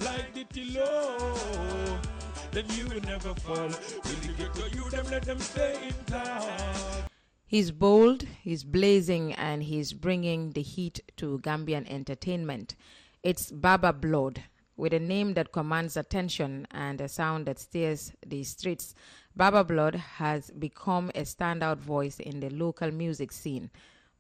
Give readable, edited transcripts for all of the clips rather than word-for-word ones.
like the Tilo. Then you will never fall. When you get to you, them let them stay in town. He's bold, he's blazing, and he's bringing the heat to Gambian entertainment. It's Baba Blood, with a name that commands attention and a sound that steers the streets. Baba Blood has become a standout voice in the local music scene.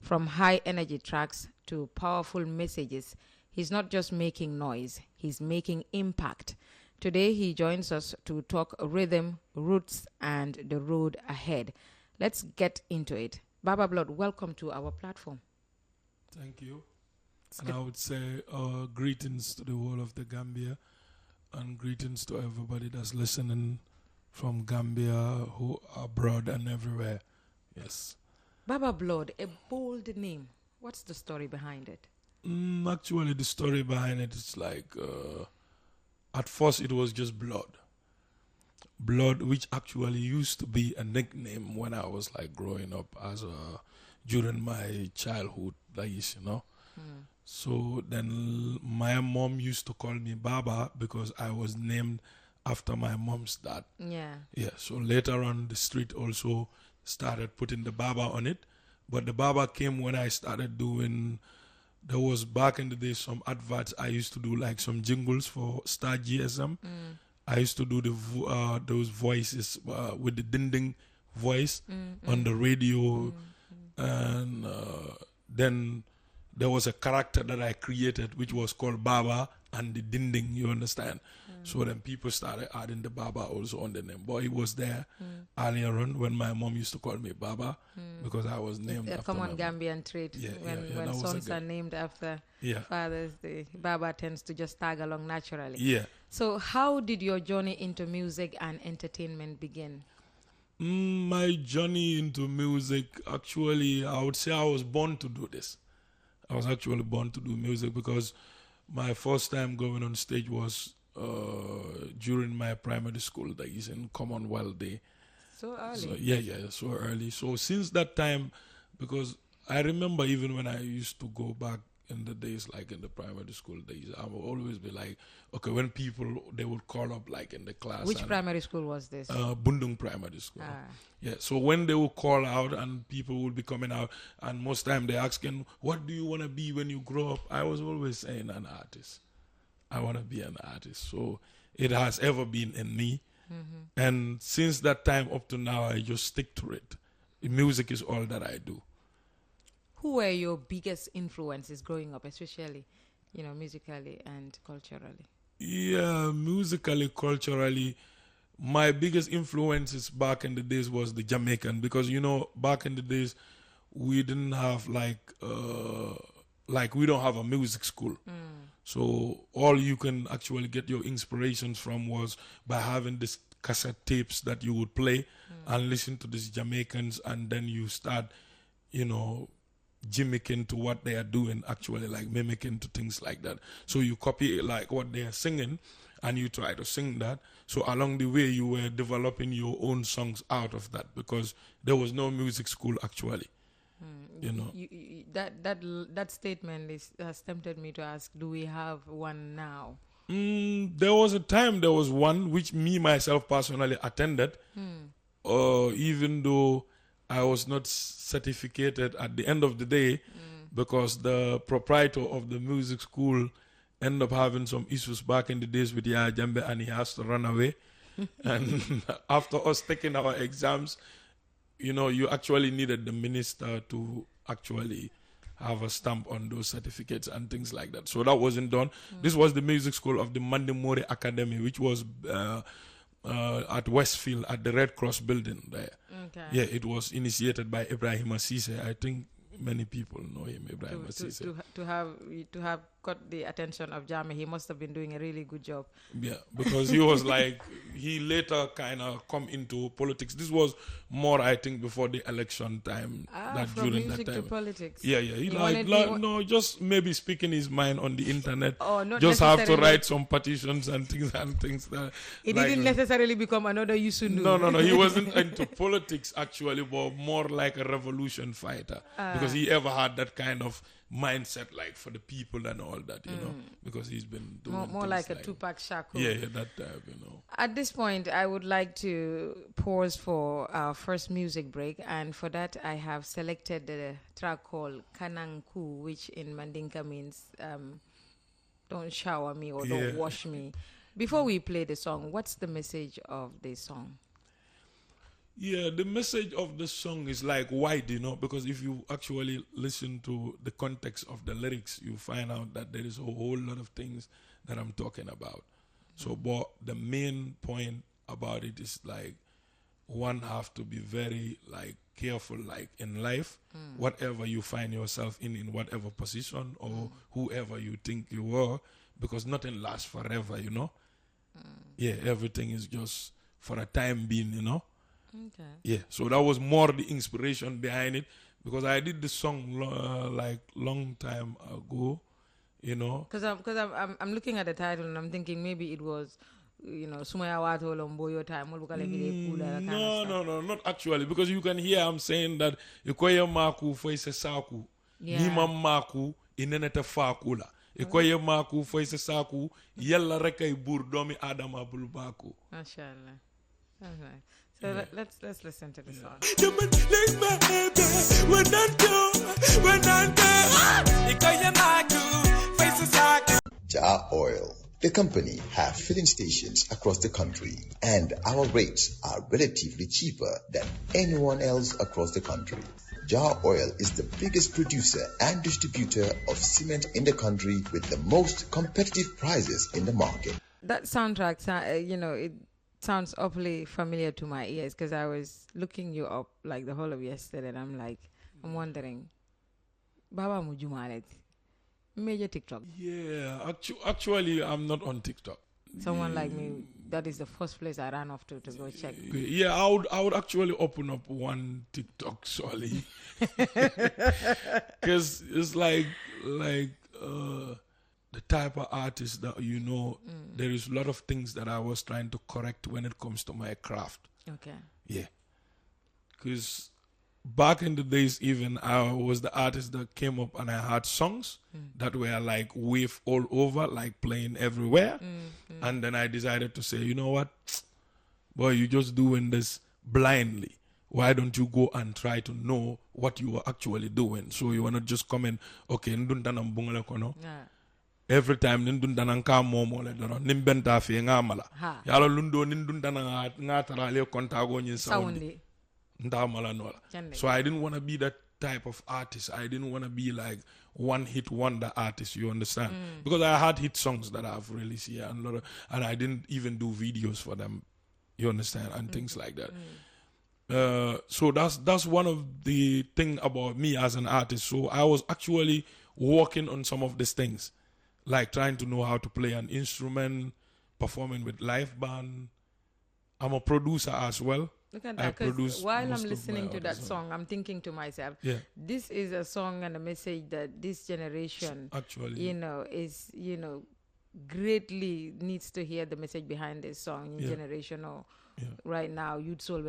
From high-energy tracks to powerful messages, he's not just making noise, he's making impact. Today, he joins us to talk rhythm, roots, and the road ahead. Let's get into it. Baba Blood, welcome to our platform. Thank you. And I would say greetings to the whole of the Gambia and greetings to everybody that's listening from Gambia, who are abroad and everywhere. Yes. Baba Blood, a bold name. What's the story behind it? Actually, the story behind it is like, at first it was just blood. Blood, which actually used to be a nickname when I was like growing up during my childhood days, you know. So then my mom used to call me Baba because I was named after my mom's dad. Yeah. Yeah. So later on, the street also started putting the Baba on it. But the Baba came when I started doing, there was back in the day some adverts. I used to do like some jingles for Star GSM. I used to do those voices with the dinding voice on the radio. And then there was a character that I created which was called Baba and the Dinding, you understand? So then people started adding the Baba also on the name. But it was there earlier on when my mom used to call me Baba because I was named after a common Gambian trait. When sons are named after fathers, the Baba tends to just tag along naturally. Yeah. So how did your journey into music and entertainment begin? My journey into music, actually, I would say I was born to do this. I was actually born to do music because my first time going on stage was during my primary school days in Commonwealth Day. So early? So, so early. So since that time, because I remember even when I used to go back in the days, like in the primary school days, I would always be like, okay, when people, they would call up like in the class. Which primary school was this? Bundung Primary School. Yeah, so when they would call out and people would be coming out, and most time they asking, what do you want to be when you grow up? I was always saying an artist. I want to be an artist. So it has ever been in me. And since that time up to now, I just stick to it. Music is all that I do. Who were your biggest influences growing up, especially, musically and culturally? Yeah, musically, culturally, my biggest influences back in the days was the Jamaican because, back in the days, we didn't have we don't have a music school. So all you can actually get your inspirations from was by having this cassette tapes that you would play and listen to these Jamaicans, and then you start, gimmicking to what they are doing, actually, like mimicking to things like that. So you copy like what they are singing and you try to sing that. So along the way, you were developing your own songs out of that because there was no music school actually. That statement has tempted me to ask, do we have one now? There was a time there was one which me myself personally attended, even though I was not certificated at the end of the day because the proprietor of the music school ended up having some issues back in the days with Yaya Jambe and he has to run away. And after us taking our exams, you actually needed the minister to actually have a stamp on those certificates and things like that. So that wasn't done. This was the music school of the Mandemore Academy, which was at Westfield at the Red Cross building there. Okay. Yeah, it was initiated by Ibrahim Assise. I think many people know him, Ibrahim Assise. To have got the attention of Jame, he must have been doing a really good job. Yeah, because he was like, he later kind of come into politics. This was more, I think, before the election time. From music to politics. Yeah. He just maybe speaking his mind on the internet. Not just have to write some petitions and things that. It didn't necessarily become another Yusunu. No. He wasn't into politics actually, but more like a revolution fighter because he ever had that kind of mindset, like for the people and all that, you know, because he's been doing more things like a Tupac Shakur. Yeah, that type, you know. At this point, I would like to pause for our first music break, and for that, I have selected the track called Kanangu, which in Mandinka means don't shower me or don't wash me. Before we play the song, what's the message of the song? Yeah, the message of the song is like wide, you know, because if you actually listen to the context of the lyrics, you find out that there is a whole lot of things that I'm talking about. So, but the main point about it is like one have to be very like careful, like in life, whatever you find yourself in whatever position or whoever you think you are, because nothing lasts forever, you know. Yeah, everything is just for a time being, you know. Okay. Yeah, so that was more the inspiration behind it, because I did the song like long time ago, you know. Because I'm looking at the title and I'm thinking maybe it was, you know, Sumaya Wato Lomboyo time. No, not actually, because you can hear I'm saying that ikoye maku foise saku, nima maku inenete fakula. Ikoye maku foise saku yella rekay bur domi adama bulbaku. Mashallah. All right. So let's listen to the song. Jar Oil. The company have filling stations across the country, and our rates are relatively cheaper than anyone else across the country. Jar Oil is the biggest producer and distributor of cement in the country with the most competitive prices in the market. That soundtrack, you know, it sounds awfully familiar to my ears because I was looking you up like the whole of yesterday, and I'm wondering, Baba Mujumalet, major TikTok. Yeah, actually, I'm not on TikTok. Someone like me, that is the first place I ran off to go check. Yeah, I would actually open up one TikTok, sorry, because it's like the type of artist that, you know, there is a lot of things that I was trying to correct when it comes to my craft. Okay. Yeah. Because back in the days, even I was the artist that came up and I had songs that were like wave all over, like playing everywhere. And then I decided to say, you know what? Boy, you're just doing this blindly. Why don't you go and try to know what you are actually doing? So you are not just coming, okay, every time nindun dananka momo le dono nimbenta fi ngamala yalo lundo nindun dananga ngatara le kontago nyin saundi ndamala nola. So I didn't want to be that type of artist. I didn't want to be like one hit wonder artist, you understand? Because I had hit songs that I've released here and I didn't even do videos for them, you understand, and things like that. So that's one of the thing about me as an artist. So I was actually working on some of these things, like trying to know how to play an instrument, performing with live band. I'm a producer as well. Look at that, because while I'm listening to that song, I'm thinking to myself, this is a song and a message that this generation, actually, you know, is, you know, greatly needs to hear the message behind this song. Generational. Right now, you'd solve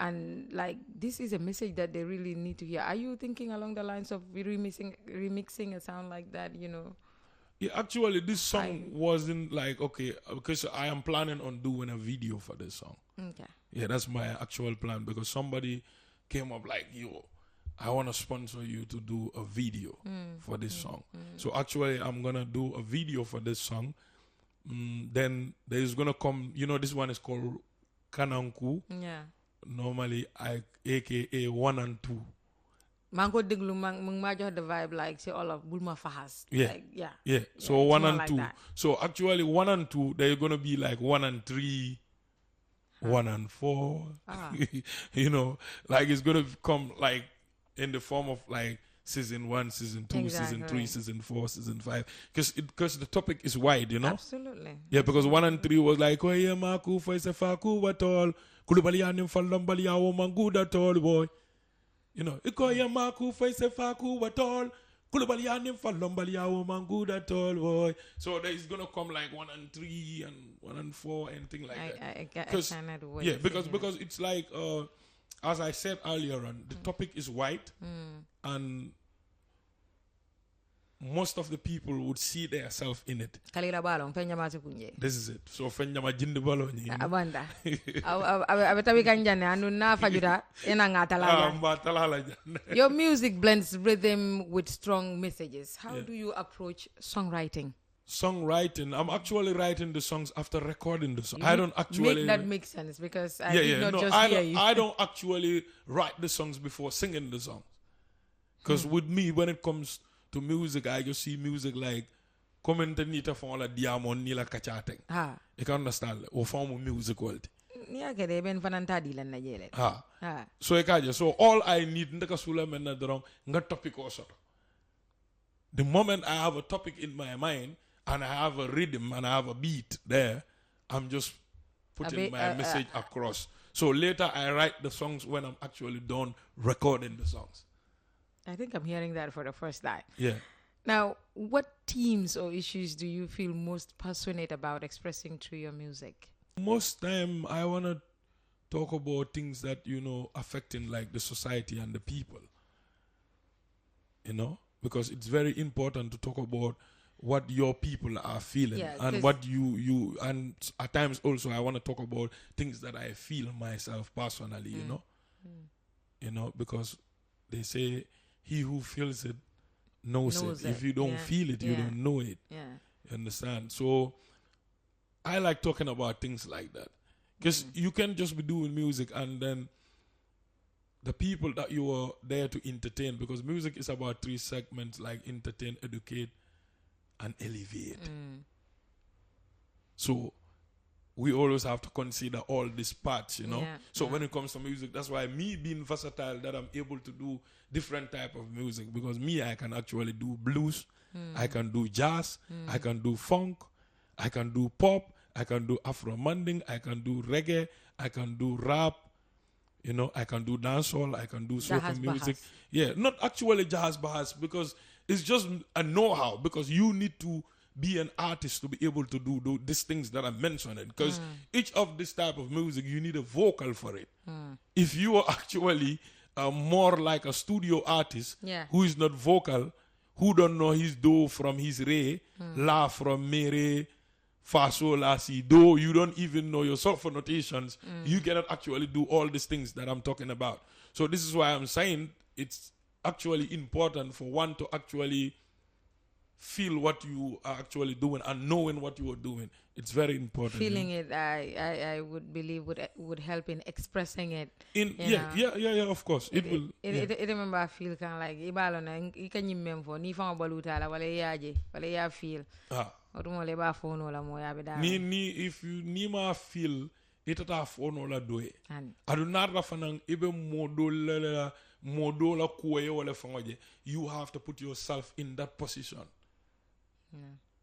and like this is a message that they really need to hear. Are you thinking along the lines of remixing a sound like that, you know? Yeah, actually, this song wasn't like, okay, because I am planning on doing a video for this song. Okay. Yeah, that's my actual plan, because somebody came up like, yo, I want to sponsor you to do a video for this song. So actually, I'm going to do a video for this song. Then there's going to come, you know, this one is called Kanangu. Yeah. Normally, aka 1 and 2. Mango deglu mang the vibe like say all of Bulma Fahas. Yeah. Like, yeah. So 1 and 2. Like so actually 1 and 2, they're gonna be like 1 and 3, 1 and 4. You know, like it's gonna come like in the form of like season 1, season 2, season 3, season 4, season 5. Because the topic is wide, you know? Absolutely. Yeah, because 1 and 3 was like, oh yeah, Maku, Faise Faku, what all? Kulubalianim Falambaliya, Mangu, that all, boy. You know, Ikoya Maku, Faise Faku, what all? Kulubalianim Falambaliya, Mangu, that all, boy. So there is going to come like 1 and 3 and 1 and 4 and thing like that. I cannot wait. Yeah, because it's like, as I said earlier on, the topic is white, and most of the people would see themselves in it. This is it. So fenyama jindi balo ni. Abanda. Abetawi kanjane anu na fajuda ena ngatala. Your music blends rhythm with strong messages. How do you approach songwriting? Songwriting, I'm actually writing the songs after recording the song. I don't actually make that make sense because I did not just hear you. I don't actually write the songs before singing the songs. Because with me, when it comes to music, I just see music like commentanita for la diamond nila kachateng. You can understand or form of music quality. So all I need nga topic also. The moment I have a topic in my mind and I have a rhythm and I have a beat there, I'm just putting my message across. So later I write the songs when I'm actually done recording the songs. I think I'm hearing that for the first time. Yeah. Now, what themes or issues do you feel most passionate about expressing through your music? Most time I want to talk about things that, affecting like the society and the people. Because it's very important to talk about what your people are feeling and what you and at times also I want to talk about things that I feel myself personally, because they say he who feels it knows it. If you don't feel it, you don't know it. You understand? So I like talking about things like that because you can just be doing music and then the people that you are there to entertain, because music is about 3 segments like entertain, educate, and elevate. So we always have to consider all these parts, So when it comes to music, that's why me being versatile, that I'm able to do different type of music, because me, I can actually do blues, I can do jazz, I can do funk, I can do pop, I can do Afro-Manding, I can do reggae, I can do rap, I can do dancehall, I can do soca music. Yeah, not actually jazz bahas, because it's just a know-how, because you need to be an artist to be able to do these things that I'm mentioning. Because each of this type of music, you need a vocal for it. If you are actually more like a studio artist who is not vocal, who don't know his do from his re, la from mere, fa sol la si do, you don't even know your sulfur notations, you cannot actually do all these things that I'm talking about. So this is why I'm saying it's actually important for one to actually feel what you are actually doing and knowing what you are doing. It's very important. Feeling it, I would believe would help in expressing it. Of course. It will. It remember I feel kind of like ibalo na ikanyi memfo ni fanga baluta la wale yaje wale ya feel. Odumo le ba phone wala mo ya beda. Ni if you ni ma feel itata phone wala doe. Adu narra fanang ibe modola kuwe wala fangoje. You have to put yourself in that position.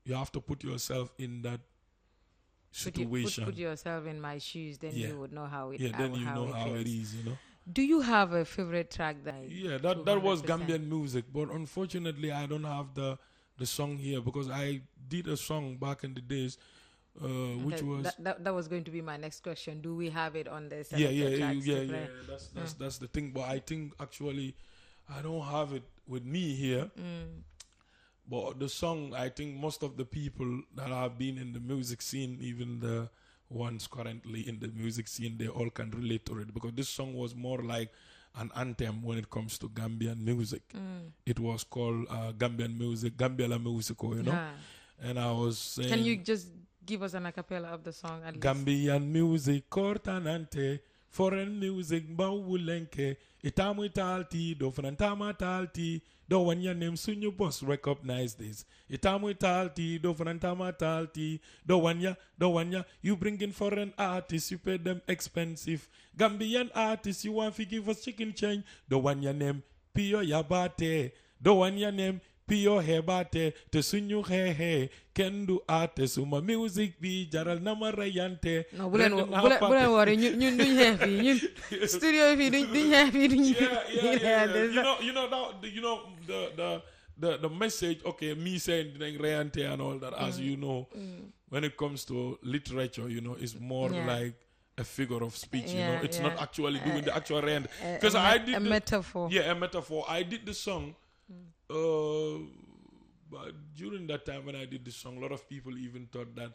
You have to put yourself in that situation. Put yourself in my shoes, then you would know how it. Then you know how it is. Do you have a favorite track that? That was Gambian music, but unfortunately, I don't have the song here because I did a song back in the days, which was that was going to be my next question. Do we have it on the That's the thing. But I think actually, I don't have it with me here. But the song, I think most of the people that have been in the music scene, even the ones currently in the music scene, they all can relate to it, because this song was more like an anthem when it comes to Gambian music. It was called Gambian music, Gambia musico, And I was saying, can you just give us an a cappella of the song at least? Gambian music, cortanante, foreign music, bawulenke, itamu italti, dofrantama talti, do when your name soon you boss recognize this. Itamu italti, dofrantama talti, do when ya, you bring in foreign artists, you pay them expensive. Gambian artists, you want to give us chicken change, do when your name, Pio Yabate, do when your name, Pio Hebate, te sunyu he, kendu arte, suma music bi, jaral namarayante. No, bulan worry, you heavy, studio if you do heavy. The message, okay, me saying rayante and all that, as you know, when it comes to literature, is more like a figure of speech. It's not actually doing the actual rent. Because I did a metaphor. Yeah, a metaphor. I did the song. But during that time when I did the song, a lot of people even thought that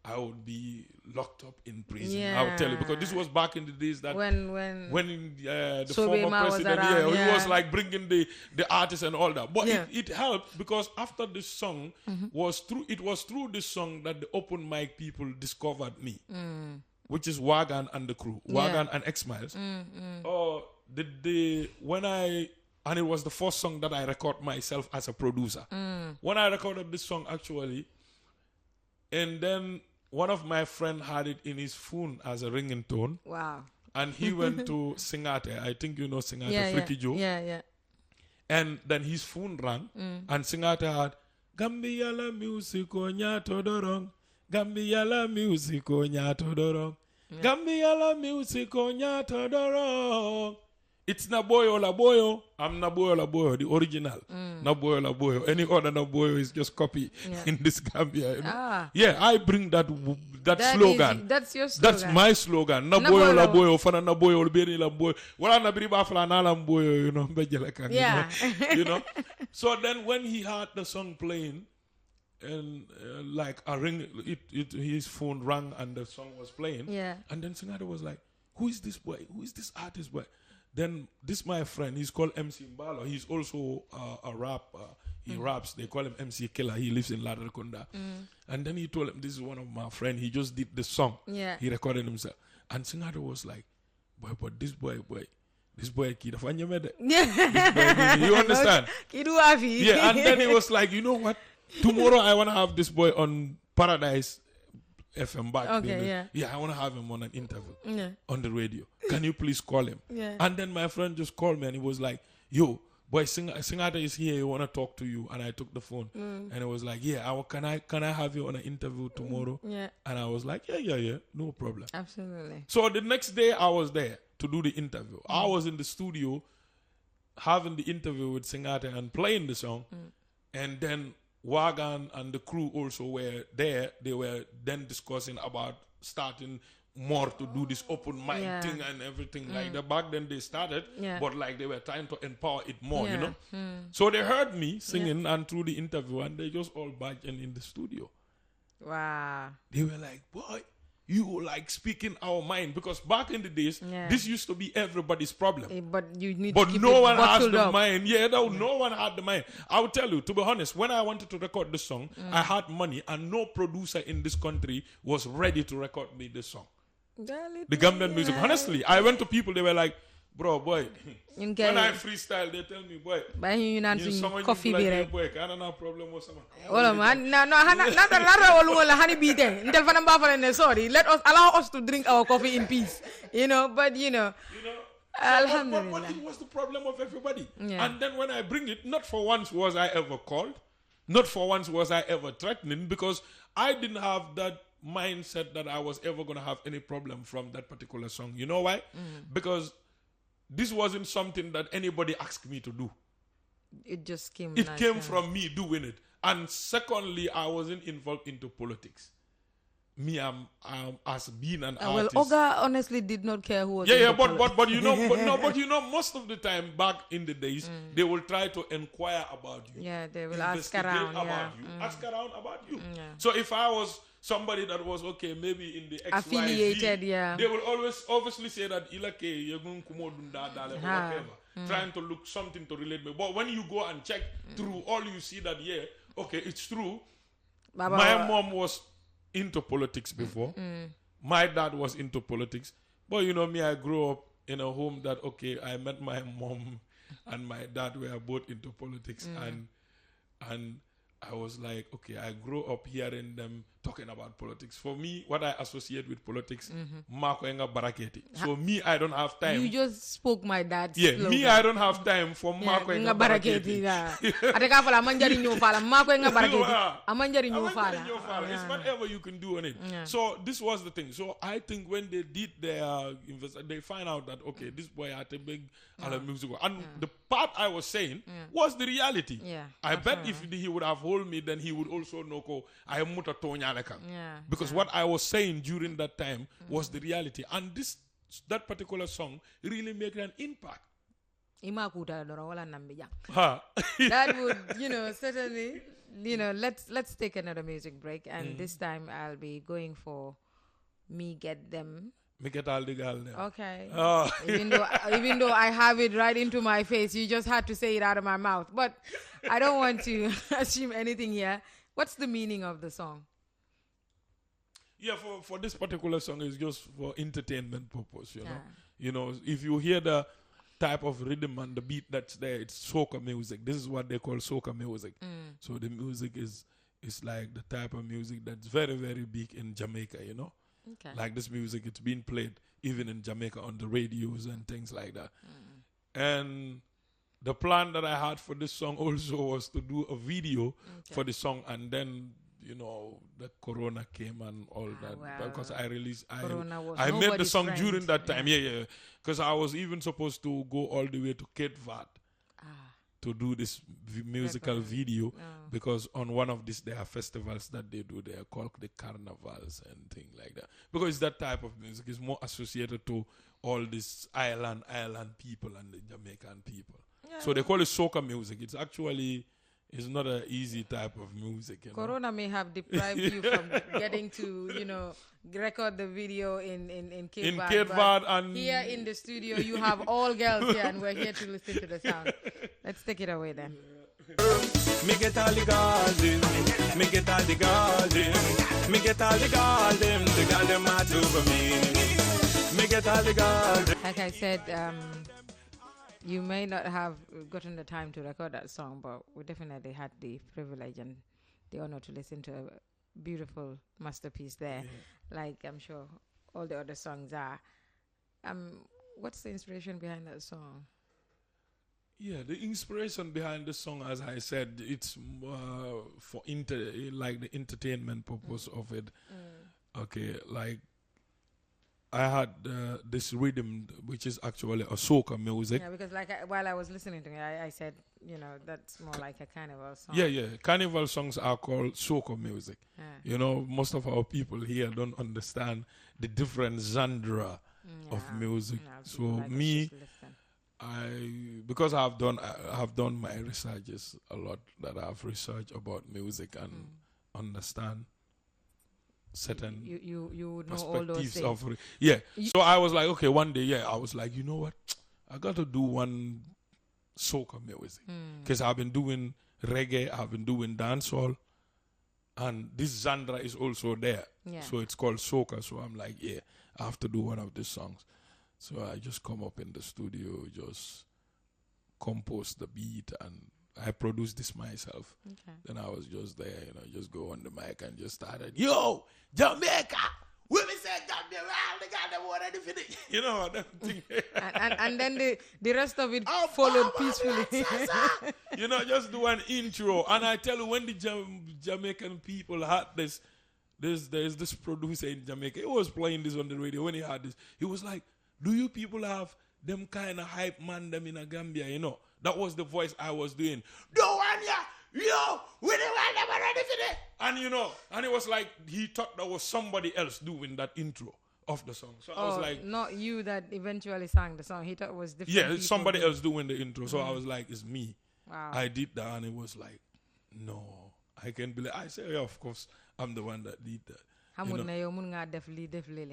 I would be locked up in prison. I would tell you, because this was back in the days that when the former president, he was like bringing the artists and all that. But it helped, because after this song was through this song that the open mic people discovered me, which is Wagan and the crew, Wagan and X Miles. And it was the first song that I record myself as a producer. When I recorded this song, actually, and then one of my friends had it in his phone as a ringing tone. Wow. And he went to Singate. I think you know Singate, Freaky Joe. Yeah. And then his phone rang, and Singate had, Gambia la music o nyato dorong. Gambia la music o nyato dorong. Gambia la music o nyato dorong. It's Naboyo Laboyo. I'm Naboyo Laboyo, the original. Naboyo Laboyo. Any other Naboyo is just copy in this Gambia. Yeah, I bring that slogan. That's your slogan. That's my slogan. Naboyo Laboyo. Fana Naboyo Beni Laboyo. Wala Nabiri Bafla Nala Mboyo. Yeah. So then when he had the song playing, and like a ring, his phone rang and the song was playing. Yeah. And then Singade was like, "Who is this boy? Who is this artist boy?" Then this my friend, he's called MC Mbalo. He's also a rapper. He raps. They call him MC Killer. He lives in Ladrakunda. And then he told him, "This is one of my friends. He just did the song. Yeah. He recorded himself." And Singado was like, "Boy, but this boy, kid, you understand?" Yeah. And then he was like, "You know what? Tomorrow I want to have this boy on Paradise FM back." Okay, yeah, I want to have him on an interview on the radio. Can you please call him? Yeah. And then my friend just called me and he was like, "Yo, boy, Singata is here. He want to talk to you." And I took the phone and it was like, "Yeah, can I have you on an interview tomorrow?" Yeah. And I was like, yeah, no problem. Absolutely. So the next day I was there to do the interview. I was in the studio having the interview with Singata and playing the song, and then Wagan and the crew also were there. They were then discussing about starting more to do this open mic thing and everything like that. Back then they started, but like they were trying to empower it more, you know. So they heard me singing and through the interview, and they just all barged in the studio. Wow. They were like, "Boy, you like speaking our mind," because back in the days, this used to be everybody's problem. But you need but to keep no it one has the up. mind. Yeah, no one had the mind. I will tell you, to be honest, when I wanted to record this song, I had money, and no producer in this country was ready to record me this song. The Gambian music. Honestly, I went to people, they were like, "Bro, boy, when I freestyle, they tell me, boy, you coffee like, boy, I don't have problem with someone." Well, man, sorry, allow us to drink our coffee in peace, but alhamdulillah. But it was the problem of everybody. And then when I bring it, not for once was I ever called, not for once was I ever threatening, because I didn't have that mindset that I was ever going to have any problem from that particular song. You know why? Because this wasn't something that anybody asked me to do. It just came. It came from me doing it. And secondly, I wasn't involved into politics. Me, I'm as being an artist. Well, Oga honestly did not care who was. But you know, most of the time back in the days, they will try to inquire about you. Yeah, they will ask around about you. Ask around about you. So if I was somebody that was maybe in the XYZ, affiliated, they will always obviously say that Ilake Yagun Kumodunda Dale or whatever, trying to look something to relate me. But when you go and check through, all you see that it's true. My mom was into politics before. My dad was into politics. But me, I grew up in a home that I met my mom and my dad were both into politics, and I was like, I grew up hearing them talking about politics. For me, what I associate with politics, Marco Enga Baraketi. So me, I don't have time. You just spoke my dad's slogan. Me, I don't have time for Marco Enga Baraketi. It's whatever you can do on it. So this was the thing. So I think when they did their they find out that this boy had a big musical, and the part I was saying was the reality. I bet if he would have told me, then he would also know I am muta tonya Malekang. Yeah. Because what I was saying during that time was the reality. And that particular song really made an impact. That would, certainly, let's take another music break. And this time I'll be going for Me Get Them. Me get all the girl there. Okay. Oh. Even though I have it right into my face, you just had to say it out of my mouth. But I don't want to assume anything here. What's the meaning of the song? Yeah, for this particular song, it's just for entertainment purpose, you know. If you hear the type of rhythm and the beat that's there, it's soca music. This is what they call soca music. So the music is like the type of music that's very, very big in Jamaica, Okay. Like this music, it's been played even in Jamaica on the radios and things like that. And the plan that I had for this song also was to do a video for the song, and then the corona came and all that. Well, because I I made the song during that time. Yeah. Because I was even supposed to go all the way to Cape Verde to do this musical video, because on one of these there are festivals that they do. They are called the carnivals and things like that. Because that type of music is more associated to all these island people and the Jamaican people. Yeah. So they call it soca music. It's actually not an easy type of music. Corona may have deprived you from getting to, record the video in Cape Verde. And here in the studio, you have all girls here, and we're here to listen to the sound. Let's take it away then. Me get all the garden, me get all the garden, me get all the garden, the garden mad over me. Me get all the garden. Like I said, you may not have gotten the time to record that song, but we definitely had the privilege and the honor to listen to a beautiful masterpiece there, like I'm sure all the other songs are. What's the inspiration behind that song? Yeah, the inspiration behind the song, as I said, it's for the entertainment purpose of it. Okay, like I had this rhythm, which is actually a soca music. Yeah, because while I was listening to it, I said, that's more like a carnival song. Yeah. Carnival songs are called soca music. Most of our people here don't understand the different genre of music. So me, because I have done my researches a lot, that I've researched about music and understand certain you know all those perspectives things. So I was like, okay, one day, I was like, you know what, I got to do one soca music, because I've been doing reggae, I've been doing dancehall, and this genre is also there. So it's called soca. So I'm like, I have to do one of these songs. So I just come up in the studio, just compose the beat, and I produced this myself. Then I was just there, just go on the mic and just started, yo, Jamaica, women say Gambia, they got them already finished. That thing. and then the rest of it followed peacefully. Just do an intro. And I tell you, when the Jamaican people had there's this producer in Jamaica, he was playing this on the radio. When he had this, he was like, do you people have them kind of hype man them in a Gambia, That was the voice I was doing. Don't want ya, yo, we don't want them already finished. And and it was like he thought that was somebody else doing that intro of the song. So I was like, not you that eventually sang the song. He thought it was different. Yeah, it's somebody else doing the intro. So I was like, it's me. Wow. I did that, and it was like, no, I can't believe. I said, yeah, of course, I'm the one that did that.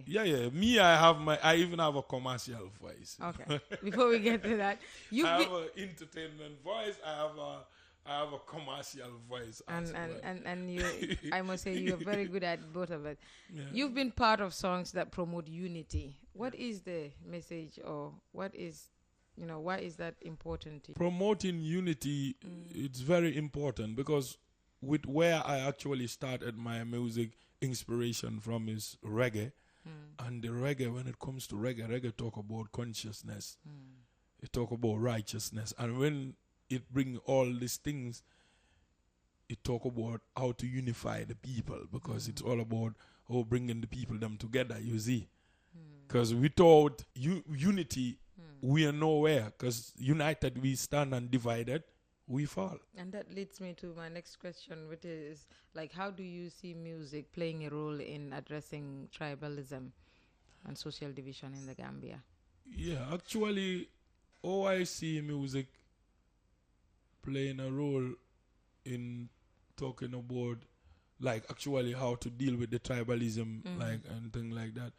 Yeah. Me, I even have a commercial voice. Okay. Before we get to that, I have an entertainment voice. I have a commercial voice. And you, I must say, you're very good at both of it. Yeah. You've been part of songs that promote unity. What is the message, or what is, why is that important to you? Promoting unity, it's very important, because with where I actually started my music inspiration from is reggae. And the reggae, when it comes to reggae talk about consciousness. It talk about righteousness. And when it bring all these things, it talk about how to unify the people, because it's all about bringing the people them together, you see. Because without unity, we are nowhere. Because united we stand, and divided we fall. And that leads me to my next question, which is like, how do you see music playing a role in addressing tribalism and social division in the Gambia? Yeah, actually, I see music playing a role in talking about, like, actually how to deal with the tribalism, like, and things like that.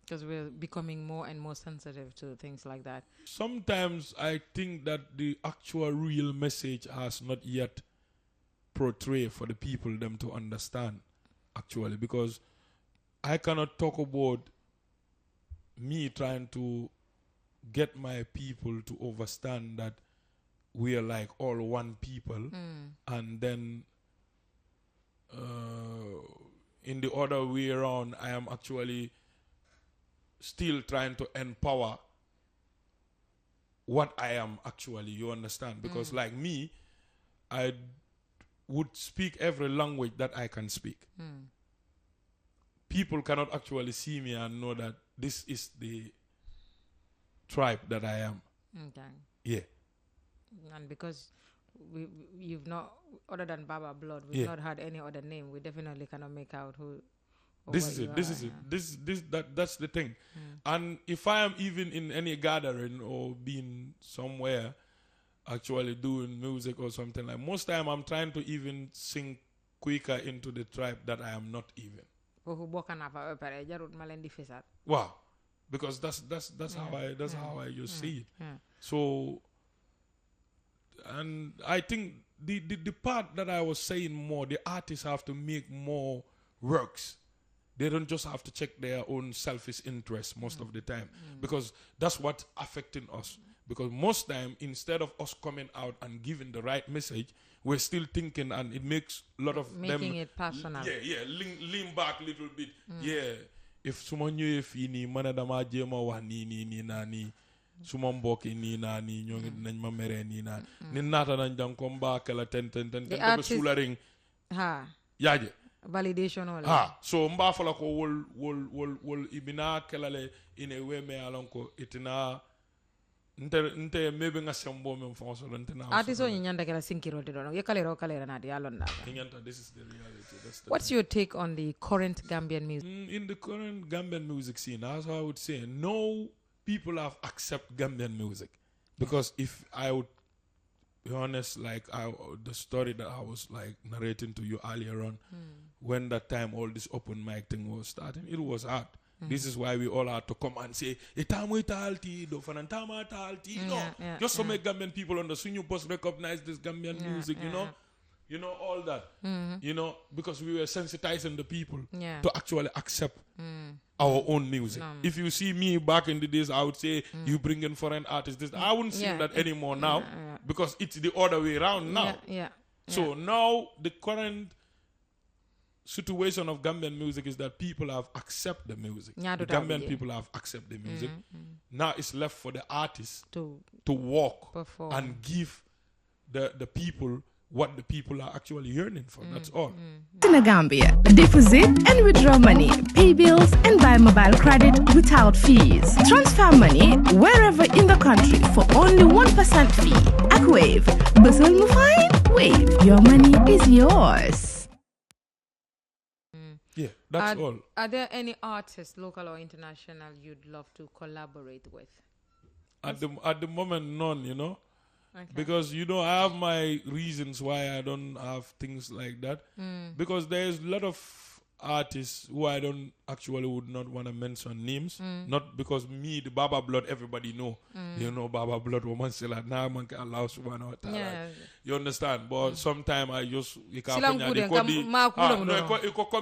Because we're becoming more and more sensitive to things like that. Sometimes I think that the actual real message has not yet portrayed for the people them to understand, actually, because I cannot talk about me trying to get my people to understand that we are like all one people, and then in the other way around, I am actually still trying to empower what I am actually, you understand? Because like me, I would speak every language that I can speak. People cannot actually see me and know that this is the tribe that I am. Okay. Yeah. And because you've not, other than Baba Blood, we've not had any other name, we definitely cannot make out who. This is it. That's the thing. And if I am even in any gathering or being somewhere actually doing music or something, like most time I'm trying to even sing quicker into the tribe that I am not even. Wow. Because that's how I just see it. So, and I think the part that I was saying more, the artists have to make more works. They don't just have to check their own selfish interest most of the time, because that's what's affecting us. Because most time, instead of us coming out and giving the right message, we're still thinking, and it makes a lot of them making it personal. Lean back a little bit. Yeah, if someone knew if ni manadama jema wa ni nani, someone boki ni nani nyongi nanjma mere ni nani, ni nata nanjang komba kala ten sularing. Ha. Yaje. Validation only. So mba fala ko wol ibina kelale in a way me alonko itina nte maybe nga sembo me fonso ntina artiso nyanda kala sinkiro te don ye kalera na di alonda. This is the reality. What's your take on the current Gambian music? In the current Gambian music scene, as I would say, no people have accept Gambian music, because if I would be honest, like the story that I was like narrating to you earlier on, when that time all this open mic thing was starting, it was hard. This is why we all had to come and say, just to make Gambian people understand, you must recognize this Gambian music, you know, all that, because we were sensitizing the people to actually accept our own music. If you see me back in the days, I would say, you bring in foreign artists. I wouldn't see that anymore now, because it's the other way around now. So now the current situation of Gambian music is that people have accepted the music. The Gambian people have accepted the music. Now it's left for the artists to walk and give the people what the people are actually yearning for. That's all. In the Gambia, deposit and withdraw money, pay bills and buy mobile credit without fees. Transfer money wherever in the country for only 1% fee. Akwave, Basel Mufine, Wave, your money is yours. Yeah, that's all. Are there any artists, local or international, you'd love to collaborate with? At the moment, none, Okay. Because, I have my reasons why I don't have things like that. Because there's a lot of artists who I don't actually would not want to mention names. Not because me, the Baba Blood, everybody know. Baba Blood, woman still at now, man can allow someone. You understand? But sometimes I just, it could come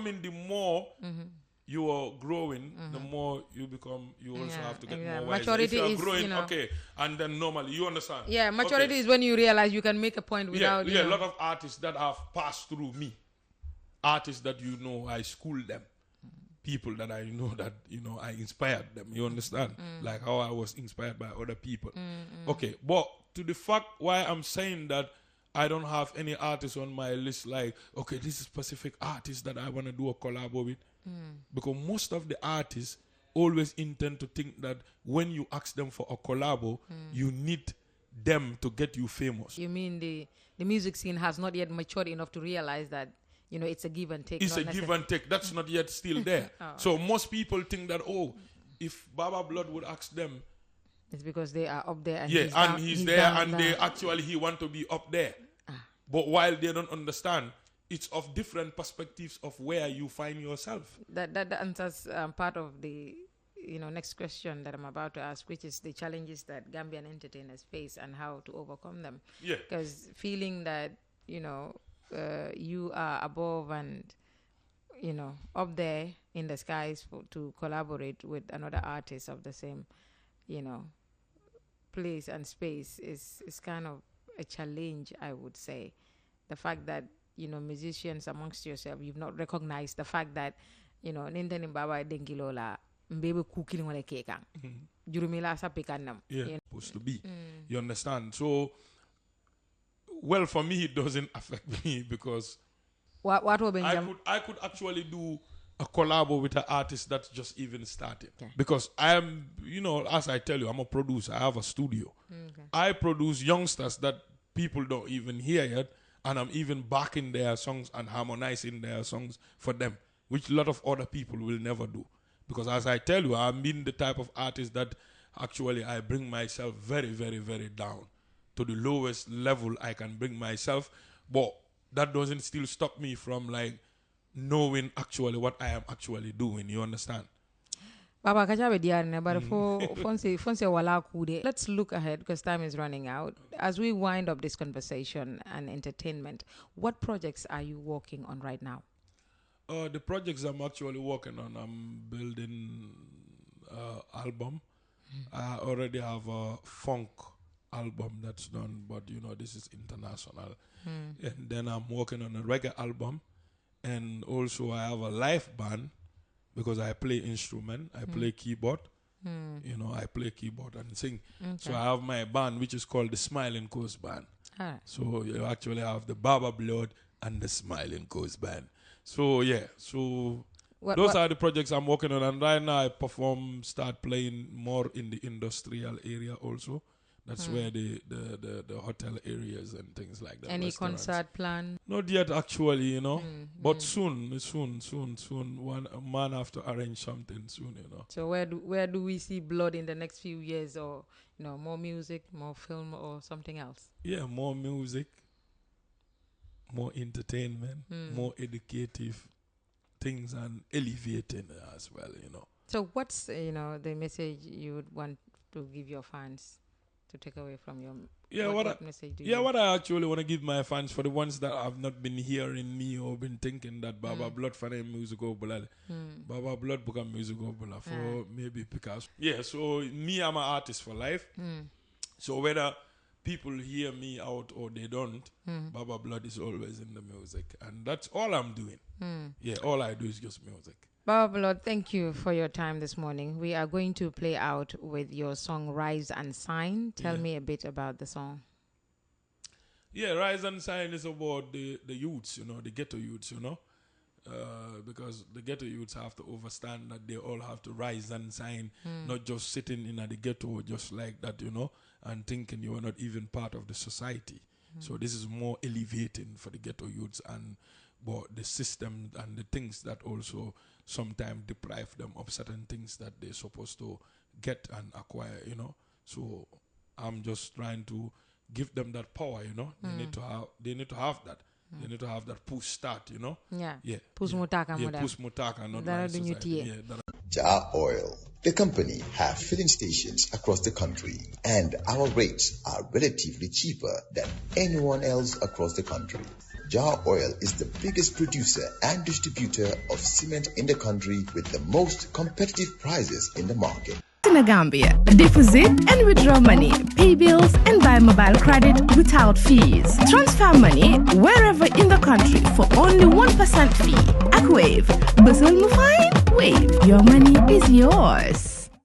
in the more you are growing, the more you become, you also have to get more wise. Maturity if you are is, growing, okay, and then normally, you understand? Yeah, maturity is when you realize you can make a point without, a lot of artists that have passed through me, artists that I schooled them, people that I know that, I inspired them, you understand? Like how I was inspired by other people. Okay, but to the fact why I'm saying that I don't have any artists on my list, like, okay, this is specific artist that I want to do a collab with. Because most of the artists always intend to think that when you ask them for a collabo, you need them to get you famous. You mean the music scene has not yet matured enough to realize that, it's a give and take. It's a give and take. That's not yet still there. So most people think that, if Baba Blood would ask them, it's because they are up there. And he's there, and he want to be up there. But while they don't understand, it's of different perspectives of where you find yourself. That answers part of the next question that I'm about to ask, which is the challenges that Gambian entertainers face and how to overcome them. Yeah. Because feeling that, you are above and, up there in the skies to collaborate with another artist of the same, place and space is kind of a challenge, I would say. The fact that, musicians amongst yourself, you've not recognized the fact that, Nintendo Baba Dengilola, Mbebe cooking wale keka. Jurumila sa pikanam. Yeah, supposed to be. You understand? So, well, for me, it doesn't affect me because what I could actually do a collab with an artist that's just even starting. Okay. Because I am, as I tell you, I'm a producer. I have a studio. Okay. I produce youngsters that people don't even hear yet, and I'm even backing their songs and harmonizing their songs for them, which a lot of other people will never do. Because as I tell you, I'm being the type of artist that actually I bring myself very, very, very down to the lowest level I can bring myself. But that doesn't still stop me from knowing actually what I am actually doing. You understand? Baba kajabe diarne, but fonse wala kude. Let's look ahead because time is running out. As we wind up this conversation and entertainment, what projects are you working on right now? The projects I'm actually working on, I'm building album. I already have a funk album that's done, but this is international. And then I'm working on a reggae album, and also I have a live band because I play instrument, I play keyboard. I play keyboard and sing. Okay. So I have my band, which is called the Smiling Coast Band. So you actually have the Baba Blood and the Smiling Coast Band. So those are the projects I'm working on, and right now I start playing more in the industrial area also. That's where the hotel areas and things like that. Any concert plan? Not yet, actually, but soon. A man have to arrange something soon, So where do we see Blood in the next few years, or more music, more film, or something else? Yeah, more music, more entertainment, more educative things, and elevating as well, So what's the message you would want to give your fans to take away from your what message do you what I actually want to give my fans, for the ones that have not been hearing me or been thinking that Baba Blood for them music Baba Blood become music for maybe because so me, I'm an artist for life. So whether people hear me out or they don't, Baba Blood is always in the music, and that's all I'm doing. All I do is just music. Baba Blood, thank you for your time this morning. We are going to play out with your song Rise and Shine. Tell me a bit about the song. Rise and Shine is about the youths, the ghetto youths, because the ghetto youths have to understand that they all have to rise and shine, not just sitting in the ghetto just like that, and thinking you are not even part of the society. So this is more elevating for the ghetto youths, and but the system and the things that also sometimes deprive them of certain things that they're supposed to get and acquire, So I'm just trying to give them that power, They need to have that. They need to have that push start, Push mutaka. Push mutaka, not like society. Ja Oil, the company, have filling stations across the country, and our rates are relatively cheaper than anyone else across the country. Ja Oil is the biggest producer and distributor of cement in the country with the most competitive prices in the market. In Gambia, deposit and withdraw money, pay bills and buy mobile credit without fees. Transfer money wherever in the country for only 1% fee. At Wave, Basel Mufine, Wave, your money is yours.